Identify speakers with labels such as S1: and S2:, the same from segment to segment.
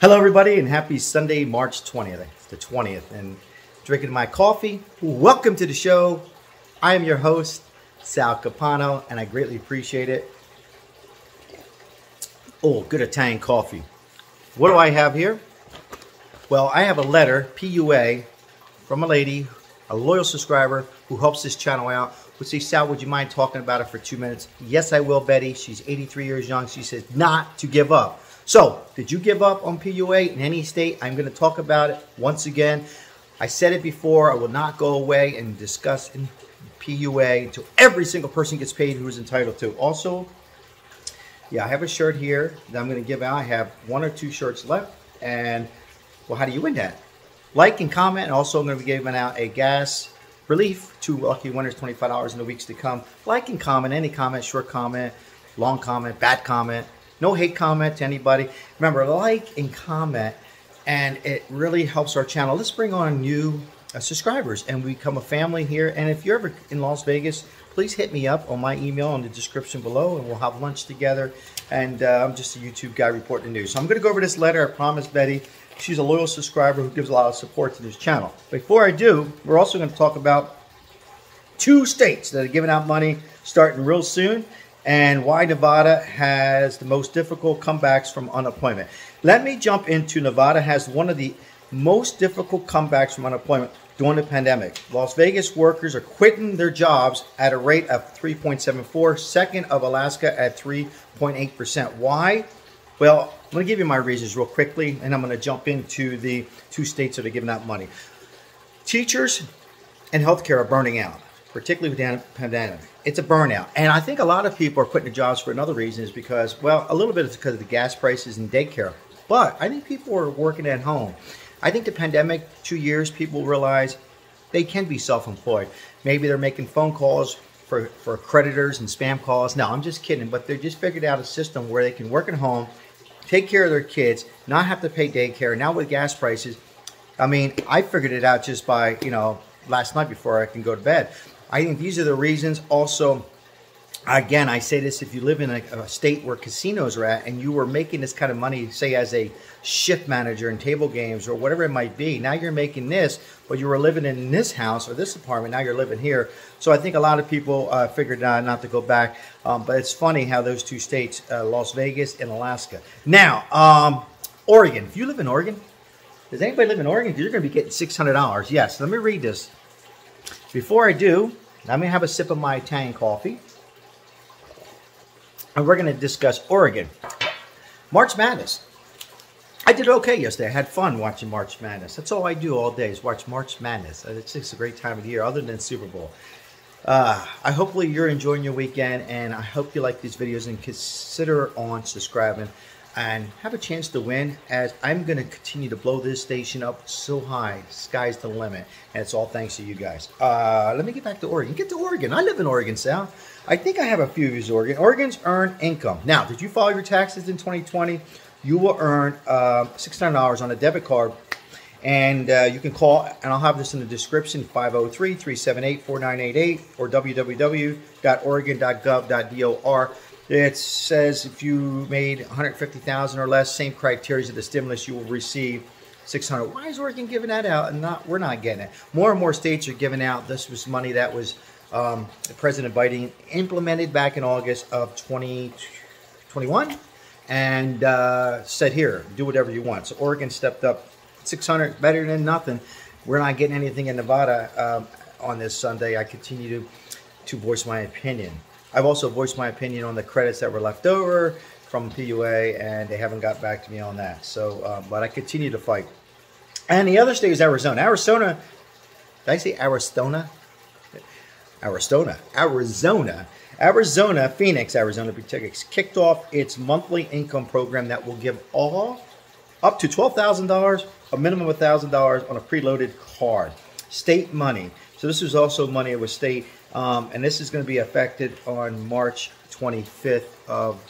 S1: Hello everybody and happy Sunday, March 20th. It's the 20th and drinking my coffee. Welcome to the show. I am your host, Sal CAPANO, and I greatly appreciate it. Oh, good Italian coffee. What do I have here? Well, I have a letter, PUA, from a lady, a loyal subscriber who helps this channel out. Would say, Sal, would you mind talking about it for 2 minutes? Yes, I will, Betty. She's 83 years young. She says not to give up. So, did you give up on PUA in any state? I'm going to talk about it once again. I said it before. I will not go away and discuss PUA until every single person gets paid who is entitled to. Also, yeah, I have a shirt here that I'm going to give out. I have 1 or 2 shirts left. And, well, how do you win that? Like and comment. And also, I'm going to be giving out a gas relief. 2 lucky winners, $25 in the weeks to come. Like and comment. Any comment, short comment, long comment, bad comment. No hate comment to anybody. Remember, like and comment, and it really helps our channel. Let's bring on new subscribers and we become a family here. And if you're ever in Las Vegas, please hit me up on my email in the description below, and we'll have lunch together. And I'm just a YouTube guy reporting the news. So I'm going to go over this letter. I promised Betty. She's a loyal subscriber who gives a lot of support to this channel. Before I do, we're also going to talk about 2 states that are giving out money starting real soon, and why Nevada has the most difficult comebacks from unemployment. Let me jump into Nevada has one of the most difficult comebacks from unemployment during the pandemic. Las Vegas workers are quitting their jobs at a rate of 3.74, second of Alaska at 3.8%. Why? Well, I'm going to give you my reasons real quickly, and I'm going to jump into the 2 states that are giving out money. Teachers and healthcare are burning out, particularly with the pandemic. It's a burnout. And I think a lot of people are quitting their jobs for another reason is because, well, a little bit is because of the gas prices and daycare. But I think people are working at home. I think the pandemic, 2 years, people realize they can be self-employed. Maybe they're making phone calls for creditors and spam calls. No, I'm just kidding. But they just figured out a system where they can work at home, take care of their kids, not have to pay daycare. Now with gas prices, I mean, I figured it out just by, last night before I can go to bed. I think these are the reasons. Also, again, I say this, if you live in a state where casinos are at and you were making this kind of money, say as a shift manager in table games or whatever it might be, now you're making this, but you were living in this house or this apartment, now you're living here. So I think a lot of people figured not to go back. But it's funny how those 2 states, Las Vegas and Alaska. Now, Oregon. If you live in Oregon, does anybody live in Oregon? You're going to be getting $600. Yes, let me read this. Before I do, I'm going to have a sip of my Italian coffee. And we're going to discuss Oregon. March Madness. I did okay yesterday. I had fun watching March Madness. That's all I do all day is watch March Madness. It's just a great time of the year other than Super Bowl. Hopefully you're enjoying your weekend, and I hope you like these videos and consider on subscribing and have a chance to win, as I'm going to continue to blow this station up so high. Sky's the limit, and it's all thanks to you guys. Let me get back to Oregon. Get to Oregon. I live in Oregon, Sal. I think I have a few views Oregon. Oregon's earned income. Now, did you file your taxes in 2020? You will earn $600 on a debit card, and you can call, and I'll have this in the description, 503-378-4988 or www.oregon.gov.dor. It says if you made $150,000 or less, same criteria as the stimulus, you will receive $600. Why is Oregon giving that out and we're not getting it? More and more states are giving out. This was money that was President Biden implemented back in August of 2021 and said, here, do whatever you want. So Oregon stepped up. $600, better than nothing. We're not getting anything in Nevada on this Sunday. I continue to voice my opinion. I've also voiced my opinion on the credits that were left over from PUA, and they haven't got back to me on that. So, but I continue to fight. And the other state is Arizona. Arizona, did I say Arizona? Arizona, Phoenix, Arizona, kicked off its monthly income program that will give all up to $12,000, a minimum of $1,000 on a preloaded card. State money. So this is also money it was state. And this is going to be affected on March 25th of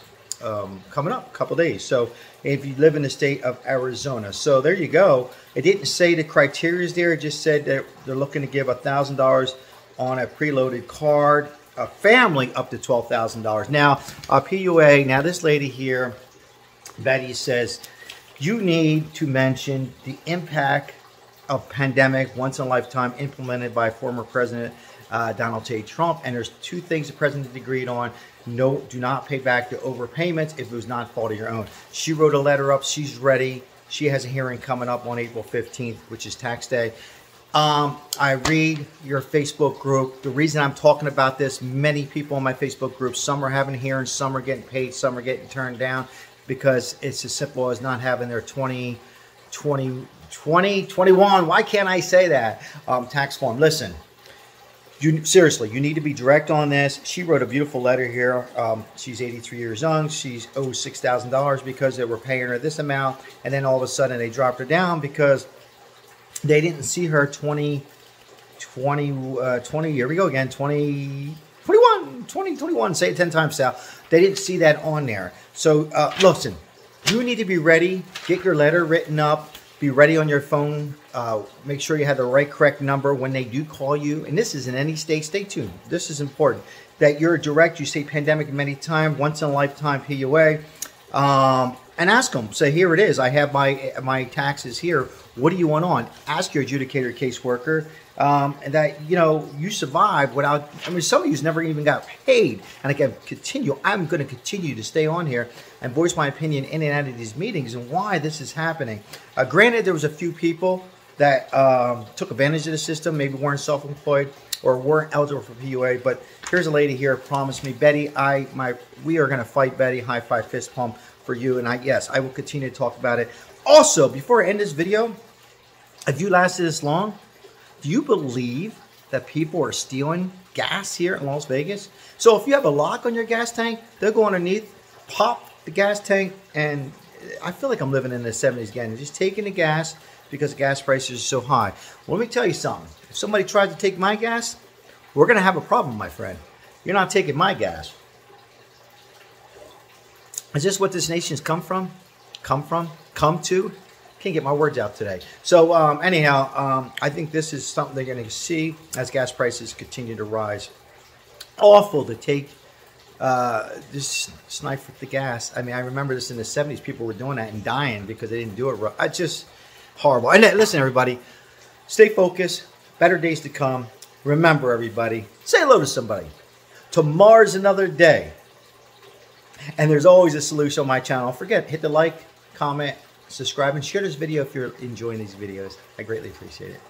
S1: coming up, a couple days. So if you live in the state of Arizona. So there you go. It didn't say the criteria is there. It just said that they're looking to give $1,000 on a preloaded card. A family up to $12,000. Now, PUA, now this lady here, Betty, says, You need to mention the impact of pandemic once in a lifetime implemented by former President Donald J. Trump. And there's two things the president agreed on. No, do not pay back the overpayments if it was not fault of your own. She wrote a letter up. She's ready. She has a hearing coming up on April 15th, which is tax day. I read your Facebook group. The reason I'm talking about this, many people in my Facebook group, some are having hearings, some are getting paid, some are getting turned down because it's as simple as not having their 2021, why can't I say that, tax form. Listen, seriously, you need to be direct on this. She wrote a beautiful letter here. She's 83 years young. She owes $6,000 because they were paying her this amount, and then all of a sudden they dropped her down because they didn't see her 20, here we go again, 2021, say it 10 times, Sal. They didn't see that on there. So listen, you need to be ready. Get your letter written up. Be ready on your phone. Make sure you have the correct number when they do call you. And this is in any state. Stay tuned. This is important. That you're direct. You say pandemic many times, once in a lifetime PUA. And ask them. Say, here it is. I have my taxes here. What do you want on? Ask your adjudicator caseworker. And that, you survived without, some of you never even got paid. And I can continue. I'm going to continue to stay on here and voice my opinion in and out of these meetings and why this is happening. Granted, there was a few people that took advantage of the system, maybe weren't self-employed or weren't eligible for PUA. But here's a lady here promised me, Betty, we are going to fight, Betty. High five, fist pump for you. And yes, I will continue to talk about it. Also, before I end this video, if you lasted this long, do you believe that people are stealing gas here in Las Vegas? So if you have a lock on your gas tank, they'll go underneath, pop the gas tank, and I feel like I'm living in the 70s again. Just taking the gas because the gas prices are so high. Well, let me tell you something. If somebody tries to take my gas, we're going to have a problem, my friend. You're not taking my gas. Is this what this nation's come to? Can't get my words out today. So anyhow, I think this is something they're going to see as gas prices continue to rise. Awful to take this snipe with the gas. I remember this in the 70s. People were doing that and dying because they didn't do it right. It's just horrible. And listen, everybody, stay focused. Better days to come. Remember, everybody, say hello to somebody. Tomorrow's another day. And there's always a solution on my channel. Don't forget, hit the like, comment, subscribe, and share this video if you're enjoying these videos. I greatly appreciate it.